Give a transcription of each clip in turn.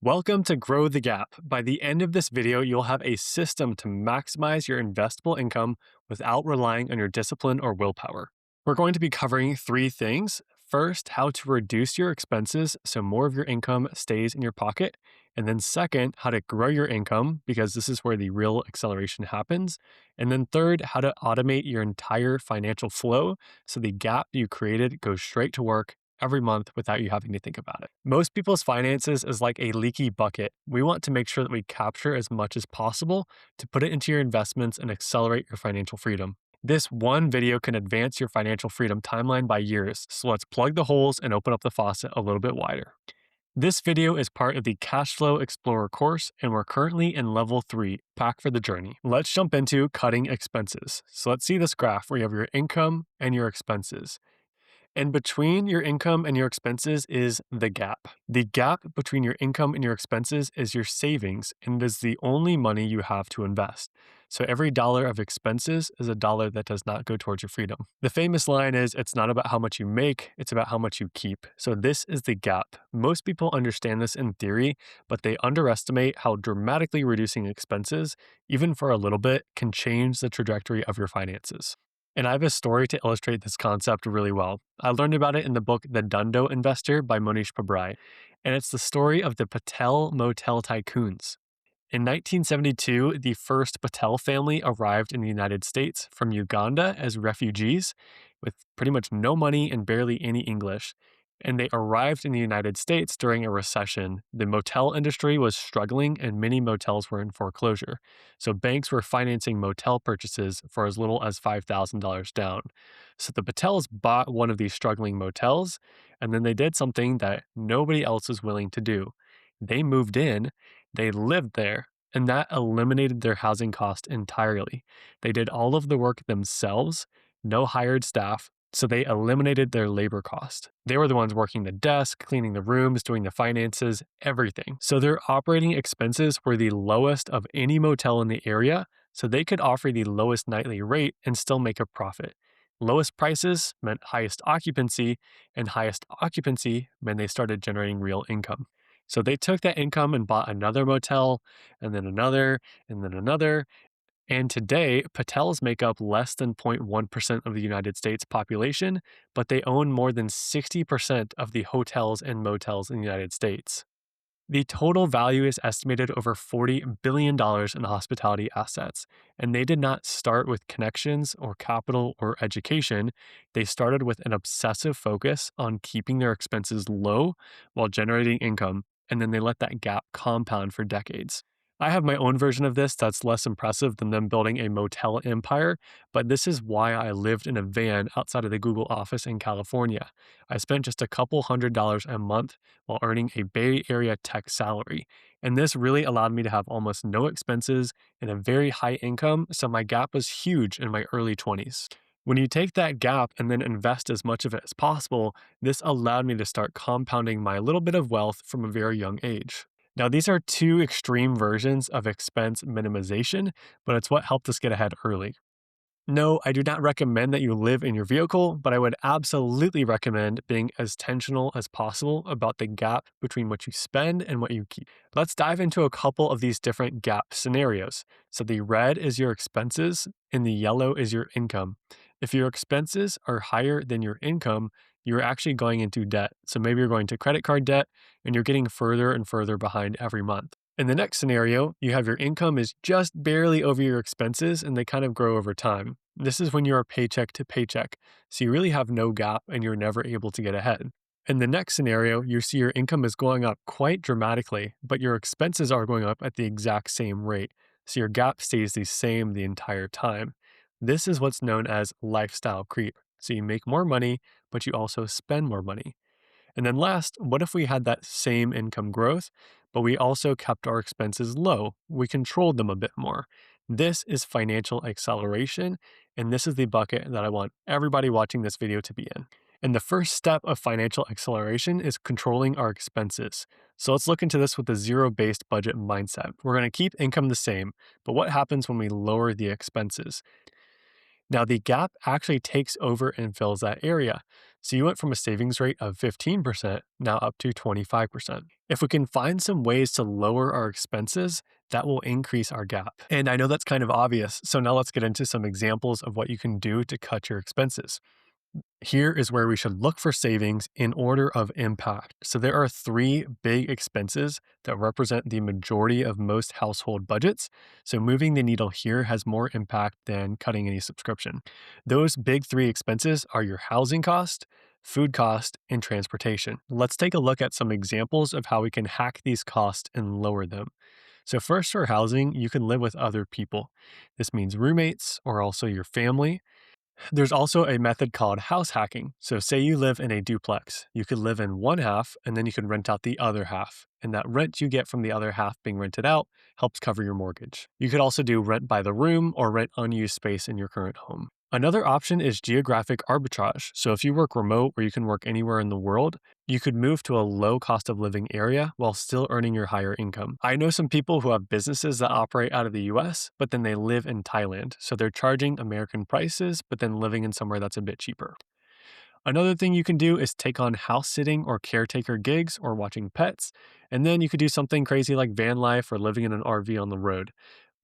Welcome to Grow the Gap. By the end of this video, you'll have a system to maximize your investable income without relying on your discipline or willpower. We're going to be covering three things. First, how to reduce your expenses so more of your income stays in your pocket. And then, second, how to grow your income because this is where the real acceleration happens. And then, third, how to automate your entire financial flow so the gap you created goes straight to work every month without you having to think about it. Most people's finances is like a leaky bucket. We want to make sure that we capture as much as possible to put it into your investments and accelerate your financial freedom. This one video can advance your financial freedom timeline by years, so let's plug the holes and open up the faucet a little bit wider. This video is part of the Cashflow Explorer course, and we're currently in level 3, Pack for the Journey. Let's jump into cutting expenses. So let's see this graph where you have your income and your expenses. And between your income and your expenses is the gap. The gap between your income and your expenses is your savings, and it is the only money you have to invest. So every dollar of expenses is a dollar that does not go towards your freedom. The famous line is, it's not about how much you make, it's about how much you keep. So this is the gap. Most people understand this in theory, but they underestimate how dramatically reducing expenses, even for a little bit, can change the trajectory of your finances. And I have a story to illustrate this concept really well. I learned about it in the book The Dundo Investor by Monish Pabrai, and it's the story of the Patel Motel tycoons. In 1972, the first Patel family arrived in the United States from Uganda as refugees with pretty much no money and barely any English. And they arrived in the United States during a recession. The motel industry was struggling and many motels were in foreclosure. So banks were financing motel purchases for as little as $5,000 down. So the Patels bought one of these struggling motels, and then they did something that nobody else was willing to do. They moved in, they lived there, and that eliminated their housing cost entirely. They did all of the work themselves, no hired staff, so they eliminated their labor cost. They were the ones working the desk, cleaning the rooms, doing the finances, everything. So their operating expenses were the lowest of any motel in the area, so they could offer the lowest nightly rate and still make a profit. Lowest prices meant highest occupancy, and highest occupancy meant they started generating real income. So they took that income and bought another motel, and then another, and then another, and today, Patels make up less than 0.1% of the United States population, but they own more than 60% of the hotels and motels in the United States. The total value is estimated over $40 billion in hospitality assets, and they did not start with connections or capital or education. They started with an obsessive focus on keeping their expenses low while generating income, and then they let that gap compound for decades. I have my own version of this that's less impressive than them building a motel empire, but this is why I lived in a van outside of the Google office in California. I spent just a couple $100s a month while earning a Bay Area tech salary. And this really allowed me to have almost no expenses and a very high income, so my gap was huge in my early 20s. When you take that gap and then invest as much of it as possible, this allowed me to start compounding my little bit of wealth from a very young age. Now, these are two extreme versions of expense minimization, but it's what helped us get ahead early. No, I do not recommend that you live in your vehicle, but I would absolutely recommend being as intentional as possible about the gap between what you spend and what you keep. Let's dive into a couple of these different gap scenarios. So the red is your expenses and the yellow is your income. If your expenses are higher than your income, you're actually going into debt. So maybe you're going to credit card debt and you're getting further and further behind every month. In the next scenario, you have your income is just barely over your expenses and they kind of grow over time. This is when you're paycheck to paycheck, so you really have no gap and you're never able to get ahead. In the next scenario, you see your income is going up quite dramatically, but your expenses are going up at the exact same rate, so your gap stays the same the entire time. This is what's known as lifestyle creep. So you make more money, but you also spend more money. And then last, what if we had that same income growth, but we also kept our expenses low? We controlled them a bit more. This is financial acceleration, and this is the bucket that I want everybody watching this video to be in. And the first step of financial acceleration is controlling our expenses. So let's look into this with a zero-based budget mindset. We're going to keep income the same, but what happens when we lower the expenses? Now, the gap actually takes over and fills that area. So you went from a savings rate of 15% now up to 25%. If we can find some ways to lower our expenses, that will increase our gap. And I know that's kind of obvious. So now let's get into some examples of what you can do to cut your expenses. Here is where we should look for savings in order of impact. So there are three big expenses that represent the majority of most household budgets. So moving the needle here has more impact than cutting any subscription. Those big three expenses are your housing cost, food cost, and transportation. Let's take a look at some examples of how we can hack these costs and lower them. So first, for housing, you can live with other people. This means roommates or also your family. There's also a method called house hacking. So, say you live in a duplex, you could live in one half and then you can rent out the other half. And that rent you get from the other half being rented out helps cover your mortgage. You could also do rent by the room or rent unused space in your current home. Another option is geographic arbitrage. So, if you work remote or you can work anywhere in the world, you could move to a low cost of living area while still earning your higher income. I know some people who have businesses that operate out of the US, but then they live in Thailand. So they're charging American prices, but then living in somewhere that's a bit cheaper. Another thing you can do is take on house sitting or caretaker gigs or watching pets. And then you could do something crazy like van life or living in an RV on the road.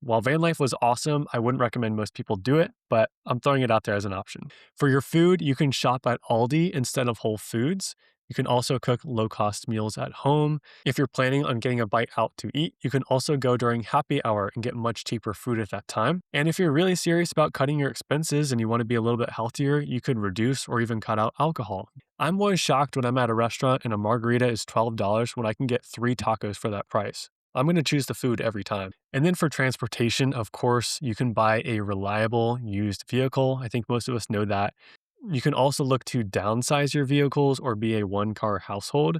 While van life was awesome, I wouldn't recommend most people do it, but I'm throwing it out there as an option. For your food, you can shop at Aldi instead of Whole Foods. You can also cook low cost meals at home. If you're planning on getting a bite out to eat, you can also go during happy hour and get much cheaper food at that time. And if you're really serious about cutting your expenses and you want to be a little bit healthier, you could reduce or even cut out alcohol. I'm always shocked when I'm at a restaurant and a margarita is $12 when I can get 3 tacos for that price. I'm going to choose the food every time. And then for transportation, of course, you can buy a reliable used vehicle. I think most of us know that. You can also look to downsize your vehicles or be a one car household.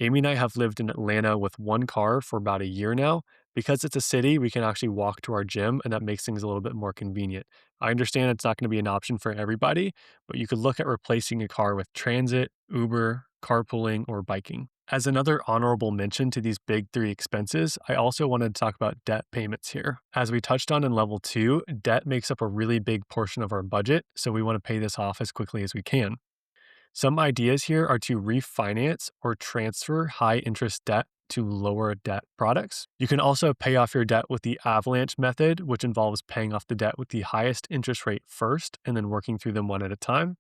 Amy and I have lived in Atlanta with one car for about a year now. Because it's a city, we can actually walk to our gym, and that makes things a little bit more convenient. I understand it's not going to be an option for everybody, but you could look at replacing a car with transit, Uber, carpooling, or biking. As another honorable mention to these big three expenses, I also wanted to talk about debt payments here. As we touched on in level two, debt makes up a really big portion of our budget, so we want to pay this off as quickly as we can. Some ideas here are to refinance or transfer high interest debt to lower debt products. You can also pay off your debt with the avalanche method, which involves paying off the debt with the highest interest rate first and then working through them one at a time.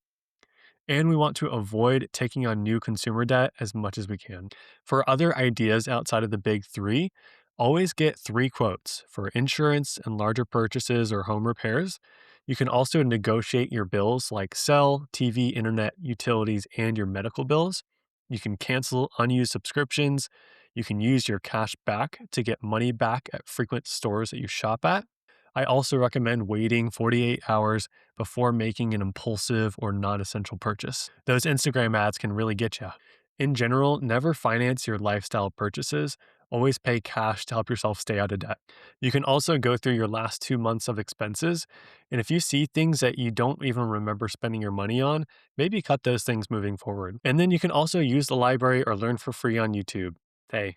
And we want to avoid taking on new consumer debt as much as we can. For other ideas outside of the big three, always get 3 quotes for insurance and larger purchases or home repairs. You can also negotiate your bills like cell, TV, internet, utilities, and your medical bills. You can cancel unused subscriptions. You can use your cash back to get money back at frequent stores that you shop at. I also recommend waiting 48 hours before making an impulsive or non essential purchase. Those Instagram ads can really get you. In general, never finance your lifestyle purchases. Always pay cash to help yourself stay out of debt. You can also go through your last 2 months of expenses. And if you see things that you don't even remember spending your money on, maybe cut those things moving forward. And then you can also use the library or learn for free on YouTube. Hey,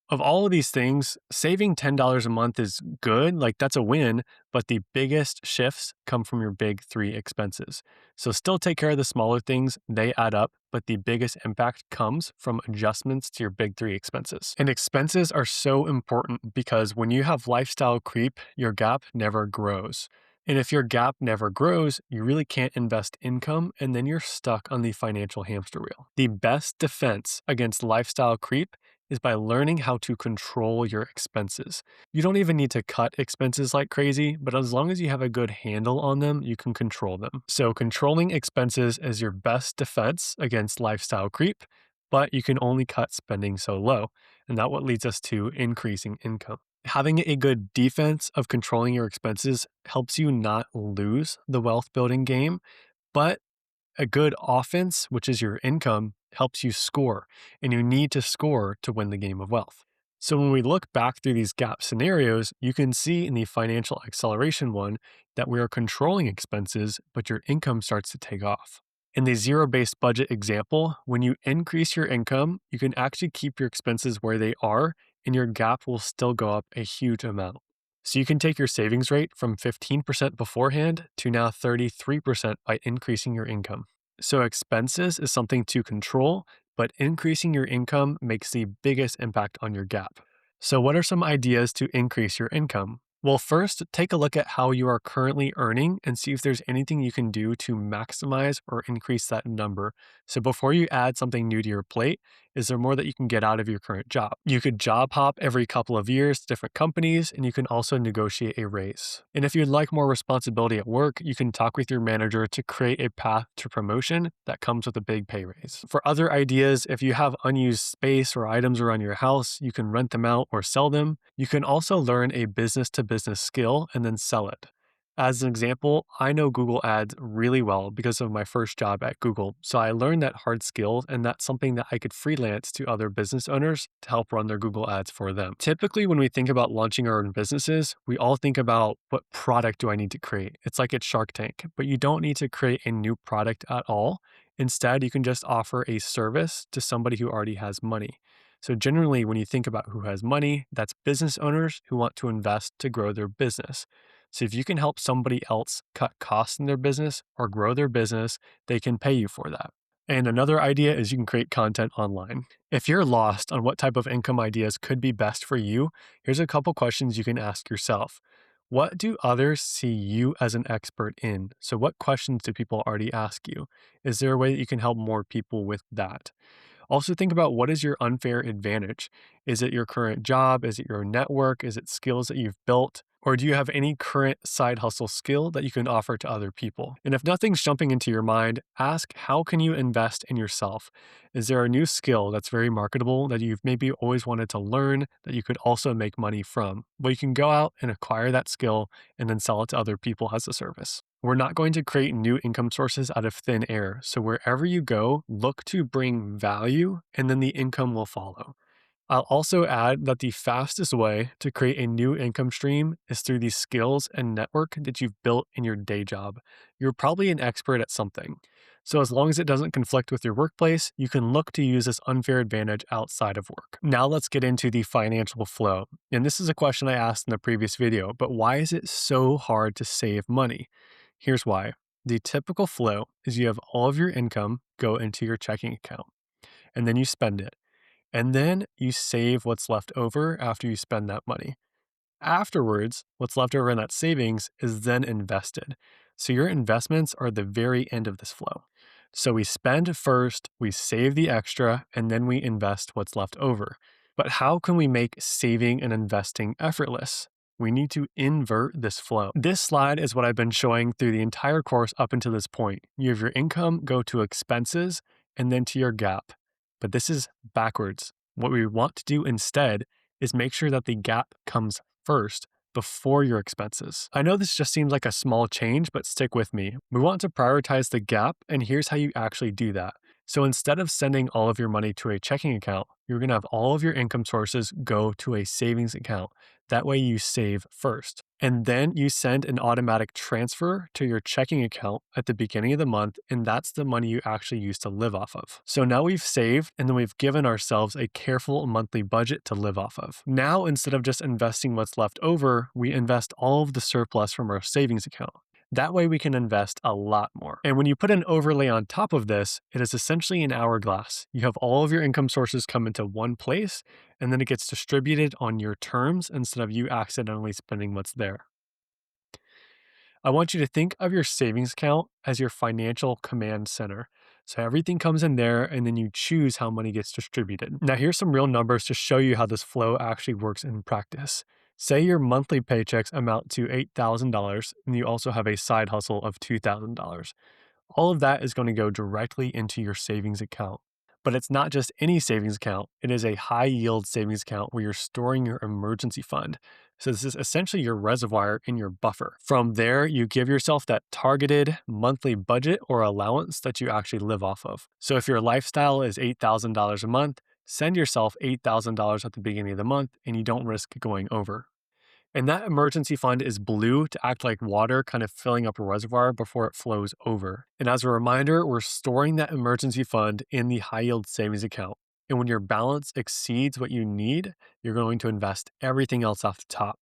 of all of these things, saving $10 a month is good, like that's a win, but the biggest shifts come from your big three expenses. So still take care of the smaller things, they add up, but the biggest impact comes from adjustments to your big three expenses. And expenses are so important because when you have lifestyle creep, your gap never grows. And if your gap never grows, you really can't invest income and then you're stuck on the financial hamster wheel. The best defense against lifestyle creep is by learning how to control your expenses. You don't even need to cut expenses like crazy, but as long as you have a good handle on them, you can control them. So controlling expenses is your best defense against lifestyle creep, but you can only cut spending so low. And that what leads us to increasing income. Having a good defense of controlling your expenses helps you not lose the wealth building game, but a good offense, which is your income, helps you score, and you need to score to win the game of wealth. So when we look back through these gap scenarios, you can see in the financial acceleration one that we are controlling expenses, but your income starts to take off. In the zero-based budget example, when you increase your income, you can actually keep your expenses where they are, and your gap will still go up a huge amount. So you can take your savings rate from 15% beforehand to now 33% by increasing your income. So expenses is something to control, but increasing your income makes the biggest impact on your gap. So, what are some ideas to increase your income? Well, first, take a look at how you are currently earning and see if there's anything you can do to maximize or increase that number. So, before you add something new to your plate, is there more that you can get out of your current job? You could job hop every couple of years to different companies, and you can also negotiate a raise. And if you'd like more responsibility at work, you can talk with your manager to create a path to promotion that comes with a big pay raise. For other ideas, if you have unused space or items around your house, you can rent them out or sell them. You can also learn a business to business skill and then sell it. As an example, I know Google Ads really well because of my first job at Google. So I learned that hard skill, and that's something that I could freelance to other business owners to help run their Google Ads for them. Typically, when we think about launching our own businesses, we all think about what product do I need to create? It's like it's Shark Tank, but you don't need to create a new product at all. Instead, you can just offer a service to somebody who already has money. So, generally, when you think about who has money, that's business owners who want to invest to grow their business. So, if you can help somebody else cut costs in their business or grow their business, they can pay you for that. And another idea is you can create content online. If you're lost on what type of income ideas could be best for you, here's a couple questions you can ask yourself. What do others see you as an expert in? So, what questions do people already ask you? Is there a way that you can help more people with that? Also, think about what is your unfair advantage? Is it your current job? Is it your network? Is it skills that you've built? Or do you have any current side hustle skill that you can offer to other people? And if nothing's jumping into your mind, ask how can you invest in yourself? Is there a new skill that's very marketable that you've maybe always wanted to learn that you could also make money from? Well, you can go out and acquire that skill and then sell it to other people as a service. We're not going to create new income sources out of thin air. So wherever you go, look to bring value and then the income will follow. I'll also add that the fastest way to create a new income stream is through the skills and network that you've built in your day job. You're probably an expert at something. So, as long as it doesn't conflict with your workplace, you can look to use this unfair advantage outside of work. Now, let's get into the financial flow. And this is a question I asked in the previous video, but why is it so hard to save money? Here's why. The typical flow is you have all of your income go into your checking account, and then you spend it. And then you save what's left over after you spend that money. Afterwards, what's left over in that savings is then invested. So your investments are the very end of this flow. So we spend first, we save the extra, and then we invest what's left over. But how can we make saving and investing effortless? We need to invert this flow. This slide is what I've been showing through the entire course up until this point. You have your income go to expenses and then to your gap. But this is backwards. What we want to do instead is make sure that the gap comes first before your expenses. I know this just seems like a small change, but stick with me. We want to prioritize the gap, and here's how you actually do that. So instead of sending all of your money to a checking account, you're going to have all of your income sources go to a savings account. That way you save first. And then you send an automatic transfer to your checking account at the beginning of the month, and that's the money you actually use to live off of. So now we've saved, and then we've given ourselves a careful monthly budget to live off of. Now, instead of just investing what's left over, we invest all of the surplus from our savings account. That way we can invest a lot more. And when you put an overlay on top of this, it is essentially an hourglass. You have all of your income sources come into one place, and then it gets distributed on your terms instead of you accidentally spending what's there. I want you to think of your savings account as your financial command center. So everything comes in there, and then you choose how money gets distributed. Now, here's some real numbers to show you how this flow actually works in practice. Say your monthly paychecks amount to $8,000, and you also have a side hustle of $2,000. All of that is going to go directly into your savings account. But it's not just any savings account, it is a high yield savings account where you're storing your emergency fund. So, this is essentially your reservoir in your buffer. From there, you give yourself that targeted monthly budget or allowance that you actually live off of. So, if your lifestyle is $8,000 a month, send yourself $8,000 at the beginning of the month and you don't risk going over. And that emergency fund is blue to act like water, kind of filling up a reservoir before it flows over. And as a reminder, we're storing that emergency fund in the high yield savings account. And when your balance exceeds what you need, you're going to invest everything else off the top.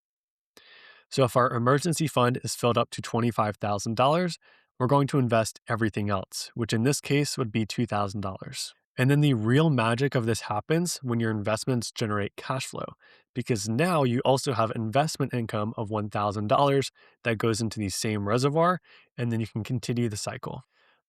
So if our emergency fund is filled up to $25,000, we're going to invest everything else, which in this case would be $2,000. And then the real magic of this happens when your investments generate cash flow, because now you also have investment income of $1,000 that goes into the same reservoir, and then you can continue the cycle.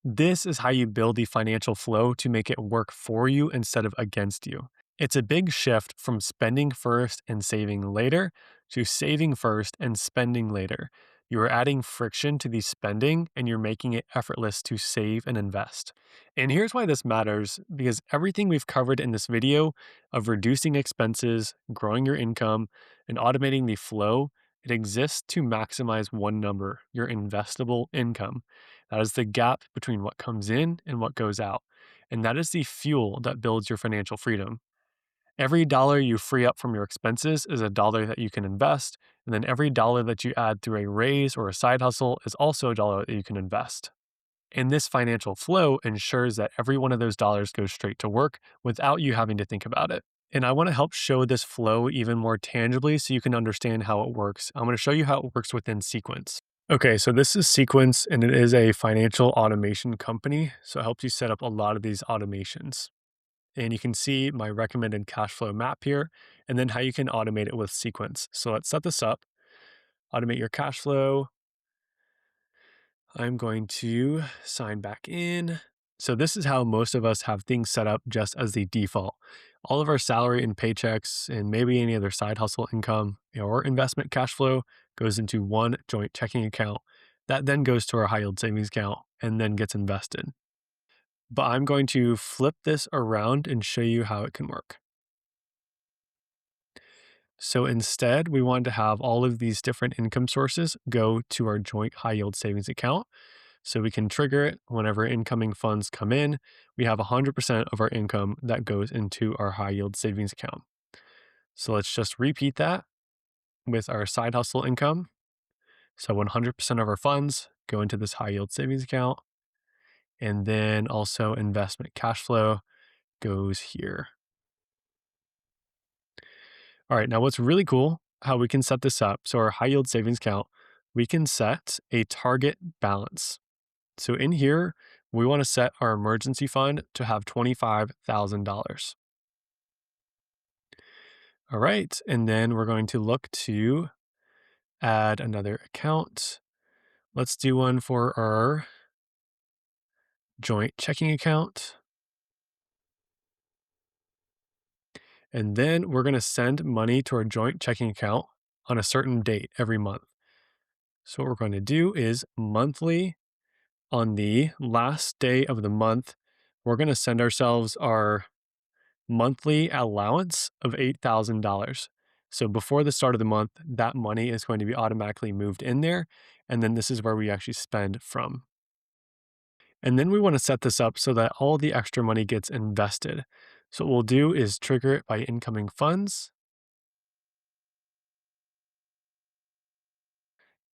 This is how you build the financial flow to make it work for you instead of against you. It's a big shift from spending first and saving later to saving first and spending later. You are adding friction to the spending and you're making it effortless to save and invest. And here's why this matters, because everything we've covered in this video of reducing expenses, growing your income, and automating the flow, it exists to maximize one number, your investable income. That is the gap between what comes in and what goes out. And that is the fuel that builds your financial freedom. Every dollar you free up from your expenses is a dollar that you can invest. And then every dollar that you add through a raise or a side hustle is also a dollar that you can invest. And this financial flow ensures that every one of those dollars goes straight to work without you having to think about it. And I want to help show this flow even more tangibly so you can understand how it works. I'm going to show you how it works within Sequence. Okay, so this is Sequence and it is a financial automation company. So it helps you set up a lot of these automations. And you can see my recommended cash flow map here and then how you can automate it with Sequence. So let's set this up. Automate your cash flow. I'm going to sign back in. So this is how most of us have things set up just as the default. All of our salary and paychecks and maybe any other side hustle income or investment cash flow goes into one joint checking account that then goes to our high yield savings account and then gets invested. But I'm going to flip this around and show you how it can work. So instead, we want to have all of these different income sources go to our joint high yield savings account. So we can trigger it whenever incoming funds come in. We have 100% of our income that goes into our high yield savings account. So let's just repeat that with our side hustle income. So 100% of our funds go into this high yield savings account. And then also investment cash flow goes here. All right, now what's really cool, how we can set this up. So our high yield savings account, we can set a target balance. So in here, we want to set our emergency fund to have $25,000. All right, and then we're going to look to add another account. Let's do one for our joint checking account. And then we're going to send money to our joint checking account on a certain date every month. So what we're going to do is monthly on the last day of the month, we're going to send ourselves our monthly allowance of $8,000. So before the start of the month, that money is going to be automatically moved in there. And then this is where we actually spend from. And then we want to set this up so that all the extra money gets invested. So what we'll do is trigger it by incoming funds.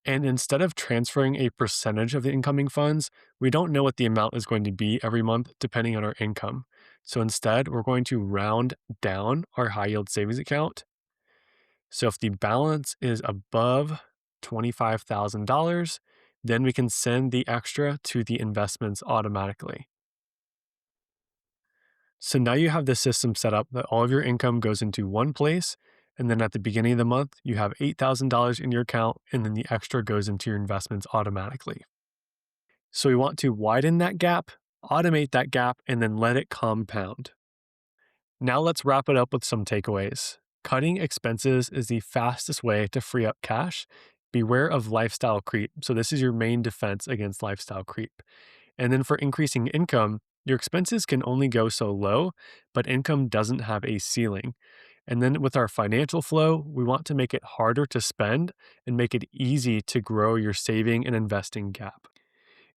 And instead of transferring a percentage of the incoming funds, we don't know what the amount is going to be every month depending on our income. So instead, we're going to round down our high yield savings account. So if the balance is above $25,000, then we can send the extra to the investments automatically. So now you have the system set up that all of your income goes into one place. And then at the beginning of the month, you have $8,000 in your account, and then the extra goes into your investments automatically. So we want to widen that gap, automate that gap, and then let it compound. Now let's wrap it up with some takeaways. Cutting expenses is the fastest way to free up cash. Beware of lifestyle creep. So this is your main defense against lifestyle creep. And then for increasing income, your expenses can only go so low, but income doesn't have a ceiling. And then with our financial flow, we want to make it harder to spend and make it easy to grow your saving and investing gap.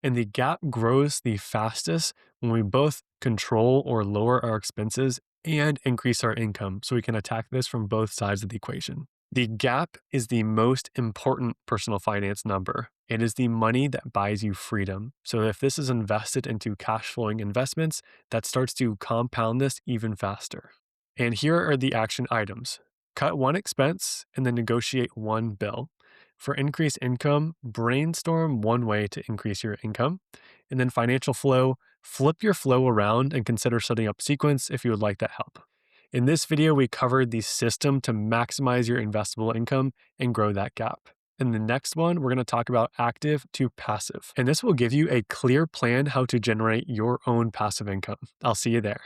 And the gap grows the fastest when we both control or lower our expenses and increase our income. So we can attack this from both sides of the equation. The gap is the most important personal finance number. It is the money that buys you freedom. So if this is invested into cash flowing investments, that starts to compound this even faster. And here are the action items. Cut one expense and then negotiate one bill. For increased income, brainstorm one way to increase your income. And then financial flow, flip your flow around and consider setting up Sequence if you would like that help. In this video, we covered the system to maximize your investable income and grow that gap. In the next one, we're going to talk about active to passive. And this will give you a clear plan how to generate your own passive income. I'll see you there.